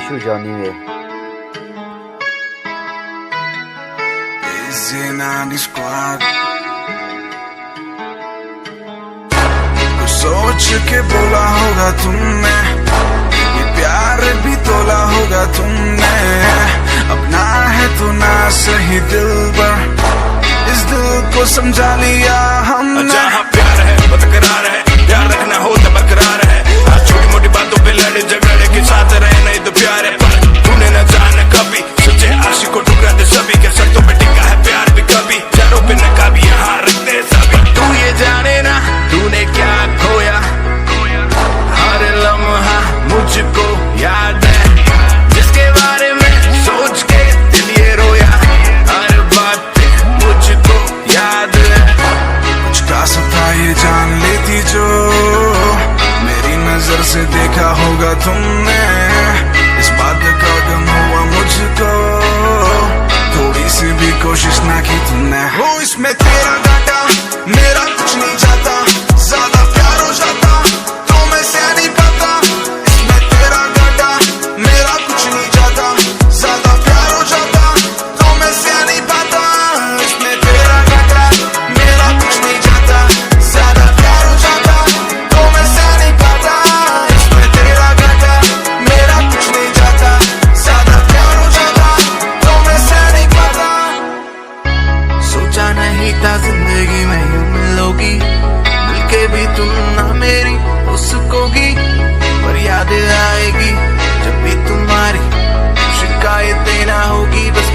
Şu Johnny Zenani Squad कुछ सोच के बोला होगा तुमने, ये प्यार भी तोला होगा तुमने। अपना है तो ना सही दिल पर, इस दिल को समझा लिया हमने। जहाँ प्यार है वो तकरार है, प्यार रखना हो तो बरकरार है। आज छोटी मोटी बातों पे लड़े झगड़े के साथ रहे नहीं तो प्यार है। पर तूने न जाना कभी सच्चे आशिक को ठुकरा दे सभी के शर्तों पे टिका है प्यार भी कभी। चारों पे नकाबी यहाँ रखते सभी। तू ये जाने ना तूने क्या खोया, हर लम्हा मुझको याद है, जिसके बारे में सोच के दिल ये रोया। हर बात मुझको याद है। कुछ खास था ये जान लेती जो, मेरी नजर से देखा होगा तुमने। इस बात का गम हुआ मुझको, थोड़ी सी भी कोशिश ना की तुमने। हो इसमें तेरा डाटा मेरा कुछ नहीं जाता, ज्यादा प्यार हो जाता तो मैं से नहीं पाता। इसमें तेरा डाटा मेरा कुछ नहीं जाता, ज्यादा प्यार हो जाता तो मैं से नहीं पाता। इसमें तेरा डाटा मेरा कुछ नहीं जाता, ज्यादा प्यार हो जाता तो मैं से नहीं पाता। इसमें तेरा डाटा मेरा कुछ नहीं जाता, ज्यादा प्यार हो जाता तो मैं से नहीं पाता। सोचा नहीं था जिंदगी में यूं मिलोगी, मिलके भी तुम ना मेरी हो सकोगी। पर याद आएगी जब भी तुम्हारी शिकायतें ना होगी। बस